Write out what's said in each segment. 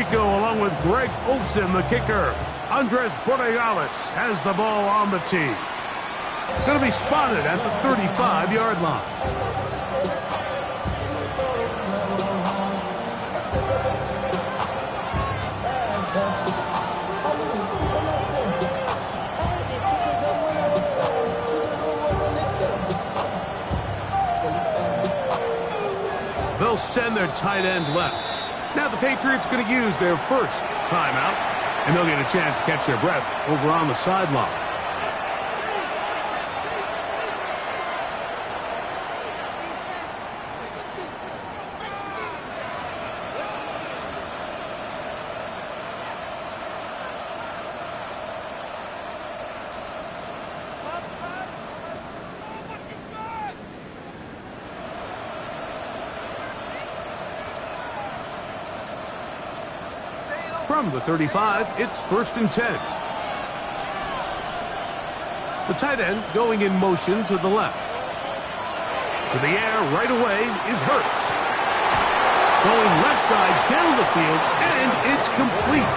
Rico along with Greg Olsen, the kicker. Andres Borregales has the ball on the tee. It's going to be spotted at the 35-yard line. They'll send their tight end left. Now the Patriots are going to use their first timeout, and they'll get a chance to catch their breath over on the sideline. From the 35, it's 1st and 10. The tight end going in motion to the left. To the air right away is Hurts. Going left side down the field, and it's complete.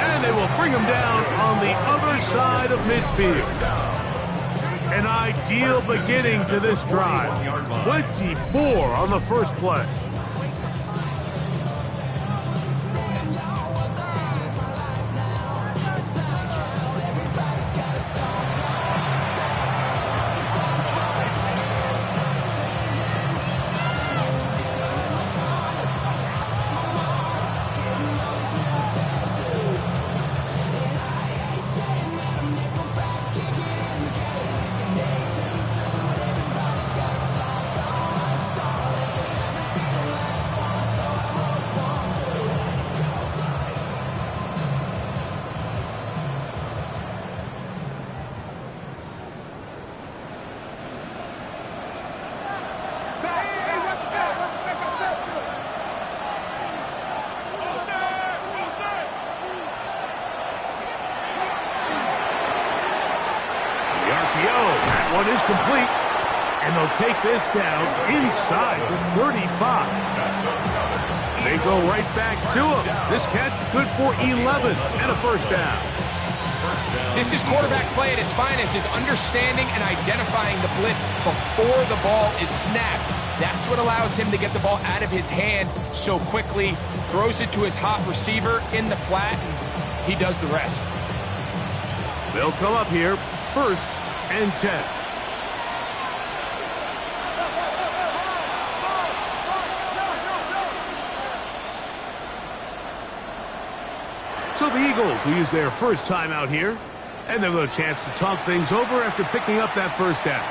And they will bring him down on the other side of midfield. An ideal beginning to this drive. 24 on the first play. That one is complete, and they'll take this down inside the 35. They go right back to him. This catch good for 11 and a first down. This is quarterback play at its finest, is understanding and identifying the blitz before the ball is snapped. That's what allows him to get the ball out of his hand so quickly, throws it to his hot receiver in the flat, and he does the rest. They'll come up here, 1st and 10. So the Eagles will use their first timeout here, and they'll have a chance to talk things over after picking up that first down.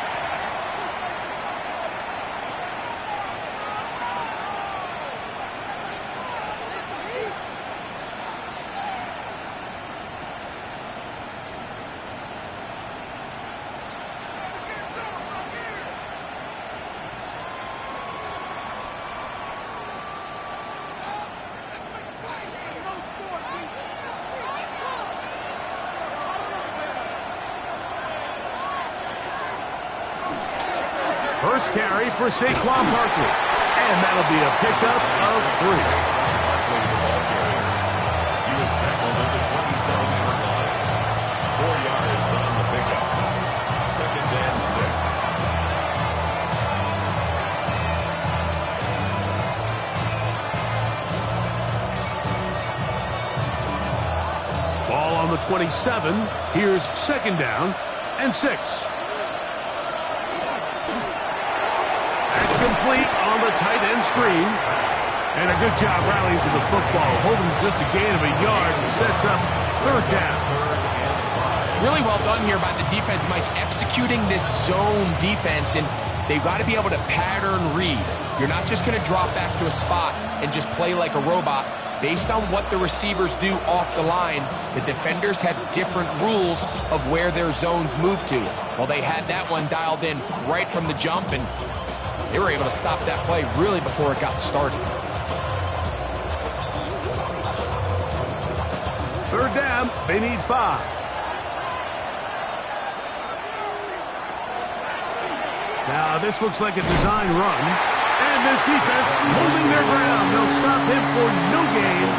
First carry for Saquon Barkley, and that'll be a pickup of 3. He was tackled at the 27-yard line. 4 yards on the pickup. 2nd and 6. Ball on the 27. Here's 2nd down and 6. Complete on the tight end screen. And a good job rallying to the football. Holding just a gain of a yard and sets up 3rd down. Really well done here by the defense, Mike, executing this zone defense, and they've got to be able to pattern read. You're not just going to drop back to a spot and just play like a robot. Based on what the receivers do off the line, the defenders have different rules of where their zones move to. Well, they had that one dialed in right from the jump, and they were able to stop that play really before it got started. 3rd down, they need 5. Now this looks like a design run. And this defense holding their ground. They'll stop him for no gain.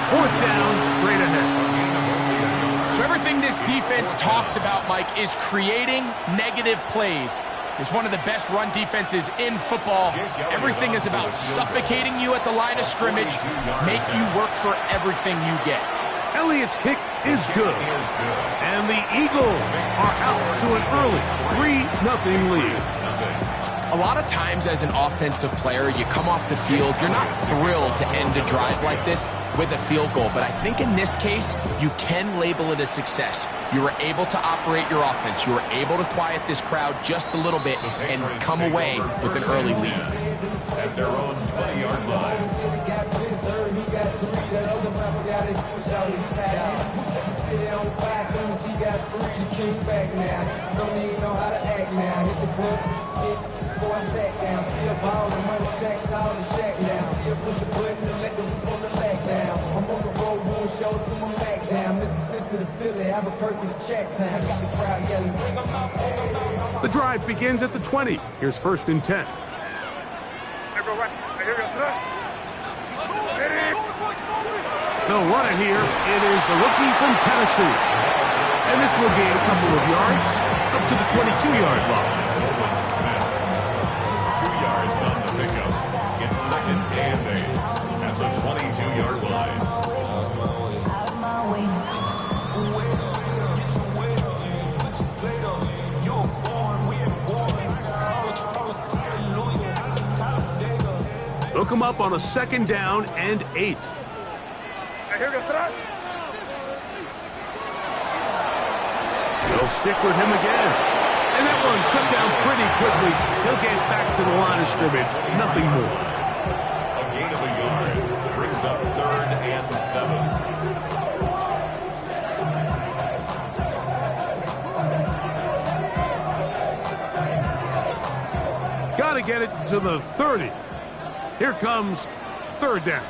4th down, straight ahead. So everything this defense talks about, Mike, is creating negative plays. It's one of the best run defenses in football. Everything is about suffocating you at the line of scrimmage, make you work for everything you get. Elliott's kick is good. And the Eagles are out to an early 3-0 lead. A lot of times as an offensive player, you come off the field, you're not thrilled to end a drive like this with a field goal. But I think in this case, you can label it a success. You were able to operate your offense. You were able to quiet this crowd just a little bit and come away with an early lead. At their own 20-yard The drive begins at the 20. Here's 1st and 10. They'll run it here. It is the rookie from Tennessee. And this will gain a couple of yards up to the 22-yard line. 2 yards on the pickup. It's 2nd and 8 at the 22-yard line. Look him up on a 2nd down and 8. They'll stick with him again. And that one shut down pretty quickly. He'll get back to the line of scrimmage. Nothing more. A gain of a yard brings up 3rd and 7. Got to get it to the 30. Here comes 3rd down.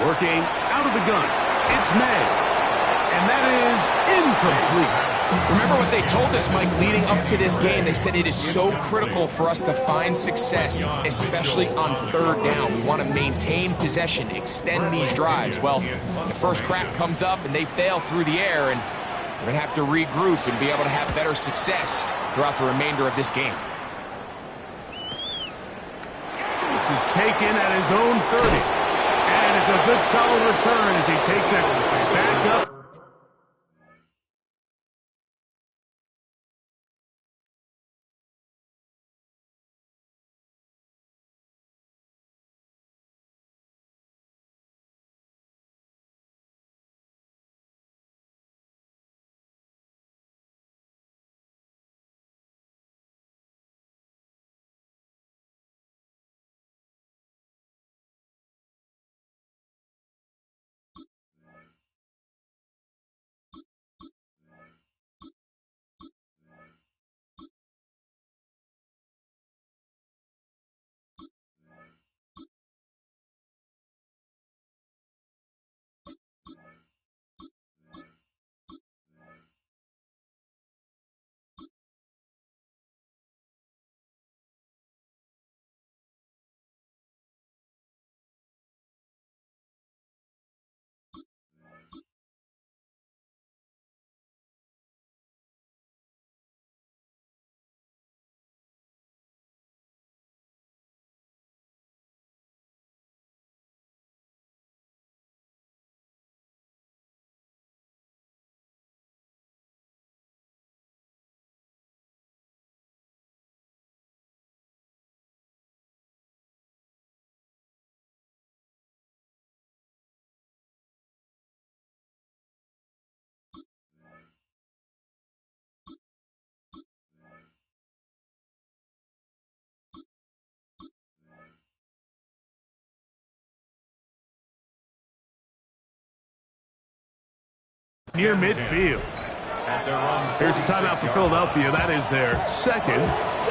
Working out of the gun. It's May. And that is incomplete. Remember what they told us, Mike, leading up to this game. They said it is so critical for us to find success, especially on 3rd down. We want to maintain possession, extend these drives. Well, the first crack comes up and they fail through the air, and we're going to have to regroup and be able to have better success throughout the remainder of this game. This is taken at his own 30. And it's a good solid return as he takes it back up. Near midfield. Here's a timeout for Philadelphia. That is their 2nd,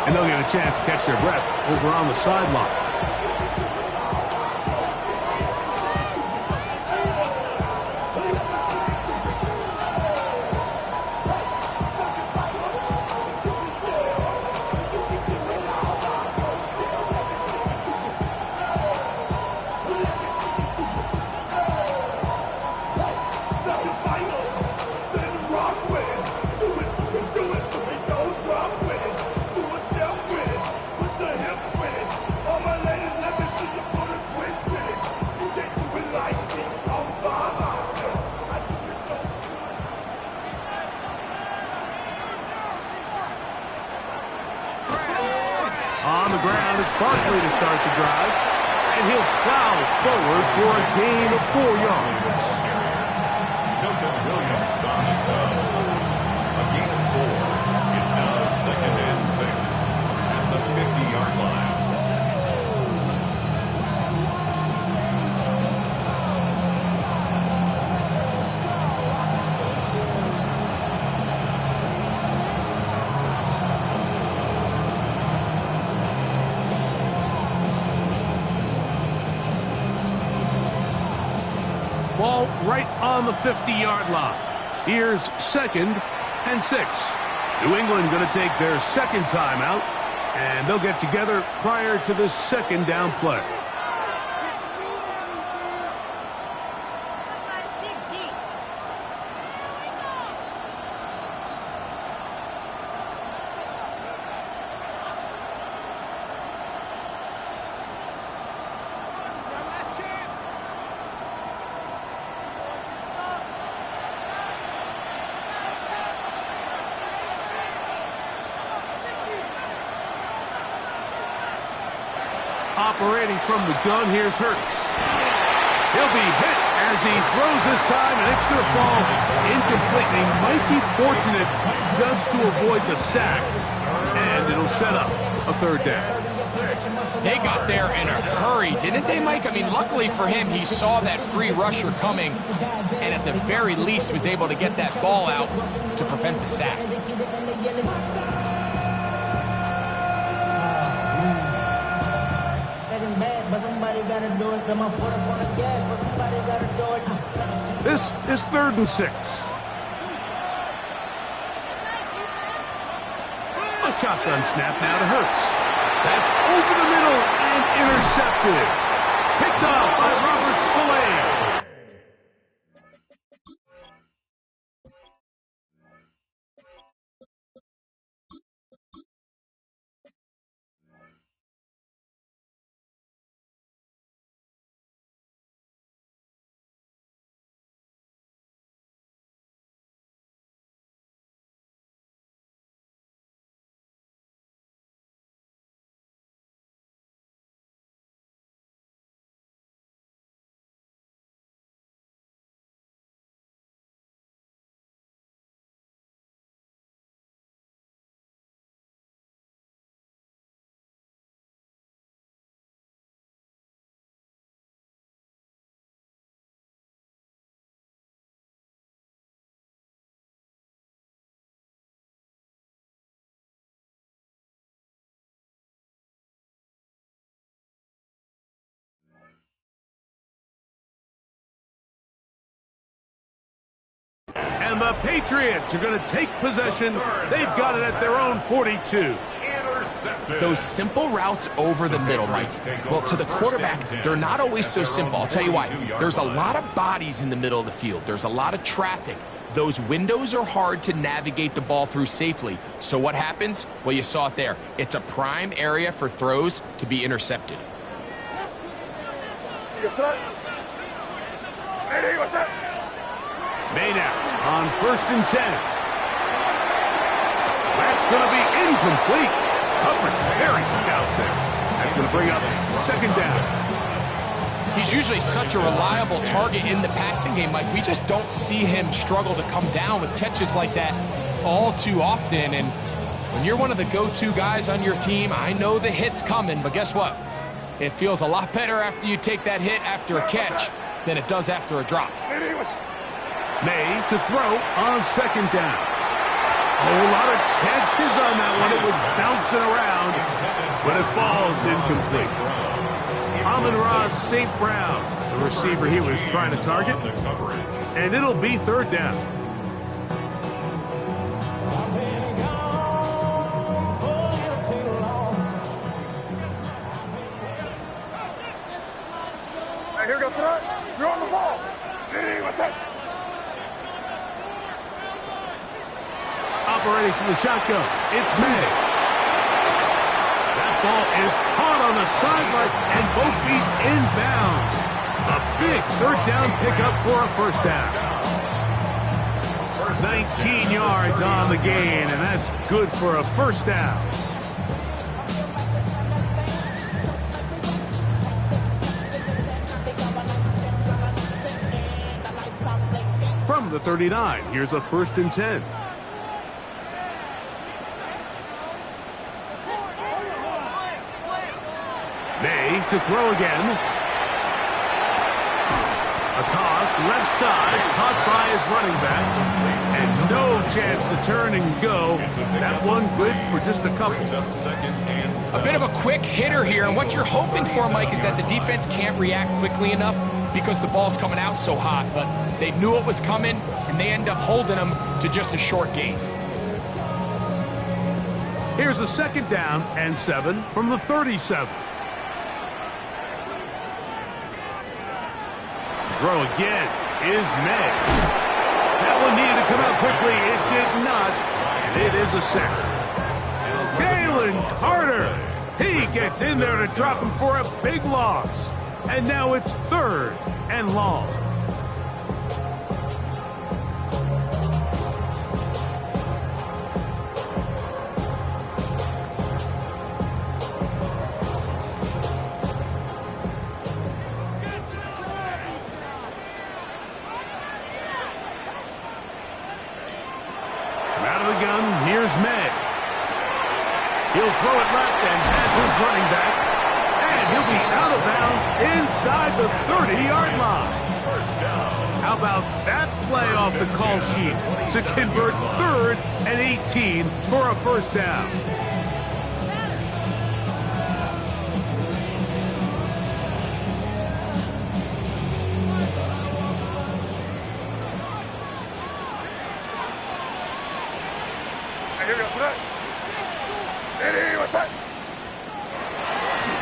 and they'll get a chance to catch their breath over on the sideline. On the ground, it's Barkley to start the drive. And he'll plow forward for a gain of 4 yards. Milton Williams on the stop. A gain of 4. It's now 2nd and 6 at the 50-yard line. Ball right on the 50-yard line. Here's 2nd and 6. New England going to take their second timeout, and they'll get together prior to the 2nd down play. Operating from the gun, here's Hurts. He'll be hit as he throws this time, and it's going to fall incomplete. He might be fortunate just to avoid the sack, and it'll set up a 3rd down. They got there in a hurry, didn't they, Mike? I mean, luckily for him, he saw that free rusher coming, and at the very least was able to get that ball out to prevent the sack. This is 3rd and 6. A shotgun snap now to Hurts. That's over the middle and intercepted. Picked up by Robert Spillane. And the Patriots are going to take possession. They've got it at their own 42. Those simple routes over the middle, Mike. Well, to the quarterback, they're not always so simple. I'll tell you why. There's a lot of bodies in the middle of the field. There's a lot of traffic. Those windows are hard to navigate the ball through safely. So what happens? Well, you saw it there. It's a prime area for throws to be intercepted. Maynard on 1st and 10. That's going to be incomplete. Coverage very stout there. That's going to bring up 2nd down. He's usually such a reliable target in the passing game, Mike. We just don't see him struggle to come down with catches like that all too often. And when you're one of the go-to guys on your team, I know the hit's coming, but guess what? It feels a lot better after you take that hit after a catch than it does after a drop. May to throw on 2nd down. A whole lot of chances on that one. It was bouncing around, but it falls incomplete. Amon-Ra St. Brown, the receiver he was trying to target, and it'll be 3rd down. Here goes tonight. You're on the ball. What's that? operating from the shotgun. It's May. That ball is caught on the sideline and both feet inbounds. A big third down pickup for a first down. 19 yards on the gain, and that's good for a first down. From the 39, here's a 1st and 10. May to throw again. A toss, left side, caught by his running back, and no chance to turn and go. That one good for just a couple. A bit of a quick hitter here, and what you're hoping for, Mike, is that the defense can't react quickly enough because the ball's coming out so hot, but they knew it was coming, and they end up holding them to just a short gain. Here's a 2nd down and 7 from the 37. Throw again is May. That one needed to come out quickly. It did not. And it is a sack. Jalen Carter. He gets in there to drop him for a big loss. And now it's 3rd and long. Here's May. He'll throw it left and has his running back. And he'll be out of bounds inside the 30-yard line. How about that play off the call sheet to convert 3rd and 18 for a first down?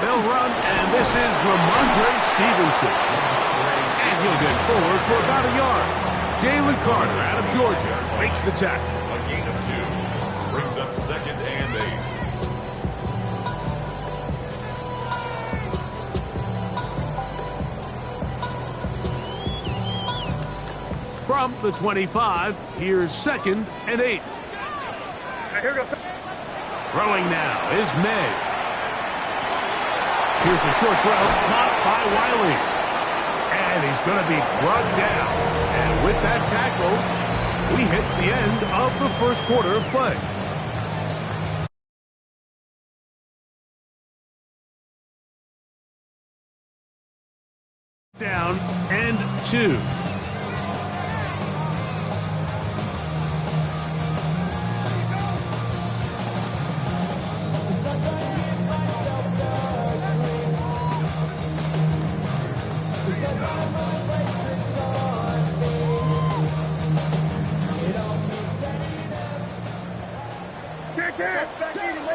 They'll run, and this is Ramondre Stevenson. And he'll get forward for about a yard. Jalen Carter out of Georgia makes the tackle. A gain of 2. Brings up 2nd and 8. From the 25, here's 2nd and 8. Here goes. Throwing now is May. Here's a short throw, caught by Wiley. And he's going to be brought down. And with that tackle, we hit the end of the first quarter of play. Down and 2.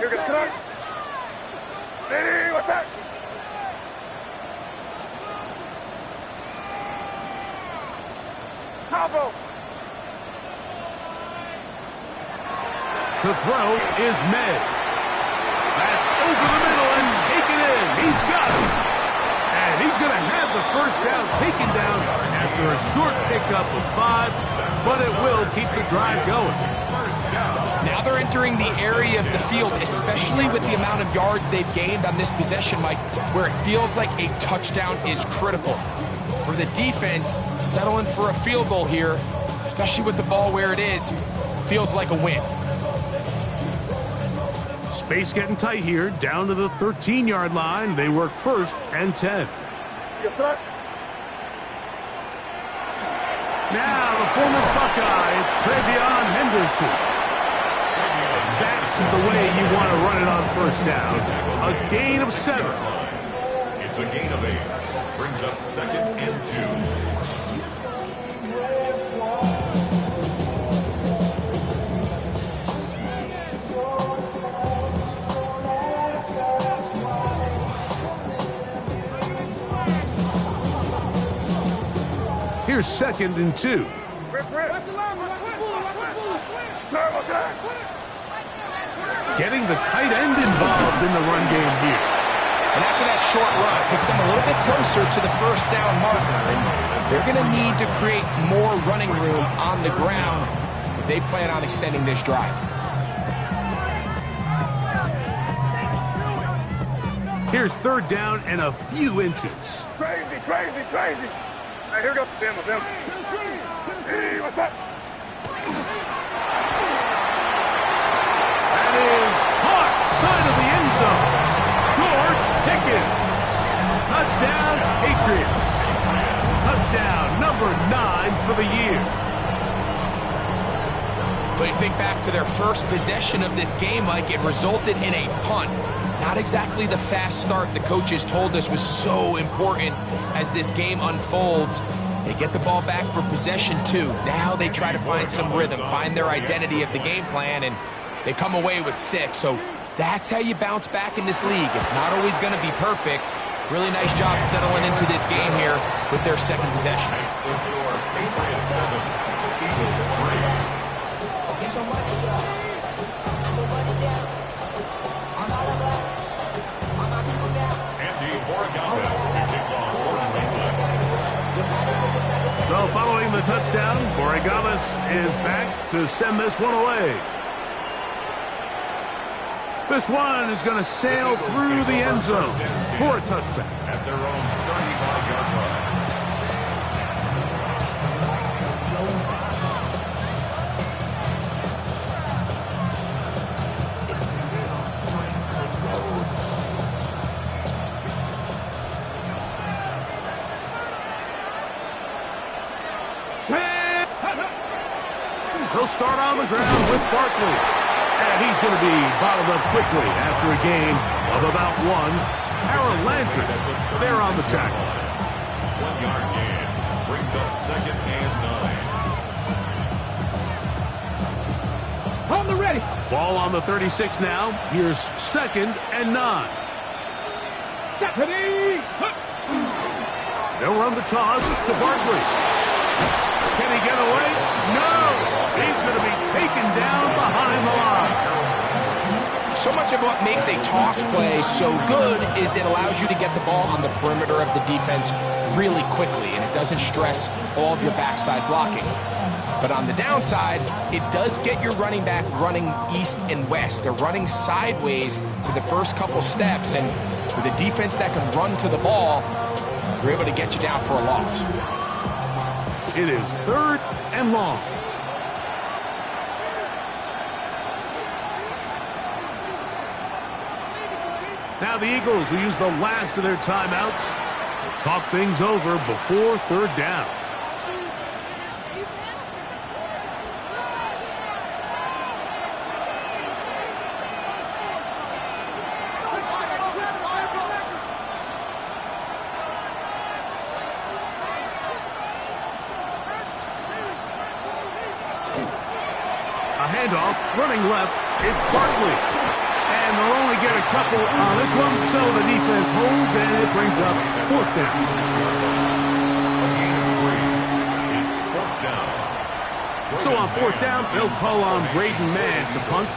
You're going to start. Hey, what's that? Combo. The throw is May. That's over the middle and taken in. He's got it. And he's going to have the first down taken down after a short pickup of 5, but it will keep the drive going. Now they're entering the area of the field, especially with the amount of yards they've gained on this possession, Mike, where it feels like a touchdown is critical. For the defense, settling for a field goal here, especially with the ball where it is, feels like a win. Space getting tight here, down to the 13-yard line. They work 1st and 10. Yes, sir. Now the former Buckeye, it's Travion Henderson. That's the way you want to run it on first down. A gain of 7. It's a gain of 8. Brings up 2nd and 2. Here's 2nd and 2. We're Getting the tight end involved in the run game here. And after that short run, puts them a little bit closer to the first down marker. And they're going to need to create more running room on the ground if they plan on extending this drive. Here's third down and a few inches. Crazy. Hey, here goes them. Hey, what's up? That is caught side of the end zone. George Pickens. Touchdown, Patriots. Touchdown number 9 for the year. But you think back to their first possession of this game, Mike, it resulted in a punt. Not exactly the fast start the coaches told us was so important as this game unfolds. They get the ball back for possession 2. Now they try to find some rhythm, find their identity of the game plan, and they come away with 6. So that's how you bounce back in this league. It's not always going to be perfect. Really nice job settling into this game here with their second possession. The score, Patriots 7, Eagles 3. Get your money up. Your money down. All my people down. Andy Borregales to kick off for Cleveland. So following the touchdown, Borregales is back to send this one away. This one is going to sail through the end zone for a touchback. At their own 35-yard line. He'll start on the ground with Barkley. And he's going to be bottled up quickly after a gain of about 1. Aaron Landry there on the tackle. 1-yard gain brings up 2nd and 9. On the ready. Ball on the 36 now. Here's 2nd and 9. Deputy. They'll run the toss to Barkley. Can he get away? No! He's going to be taken down behind the line. So much of what makes a toss play so good is it allows you to get the ball on the perimeter of the defense really quickly, and it doesn't stress all of your backside blocking. But on the downside, it does get your running back running east and west. They're running sideways for the first couple steps, and with a defense that can run to the ball, they're able to get you down for a loss. It is 3rd and long. Now the Eagles will use the last of their timeouts. Talk things over before 3rd down. A handoff, running left, it's Barkley. And they'll only get a couple on this one, so the defense holds, and it brings up 4th down. It's 4th down. So on 4th down, they'll call on Braden Mann to punt.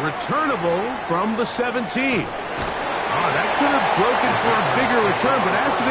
Returnable from the 17. Oh, that could have broken for a bigger return, but as to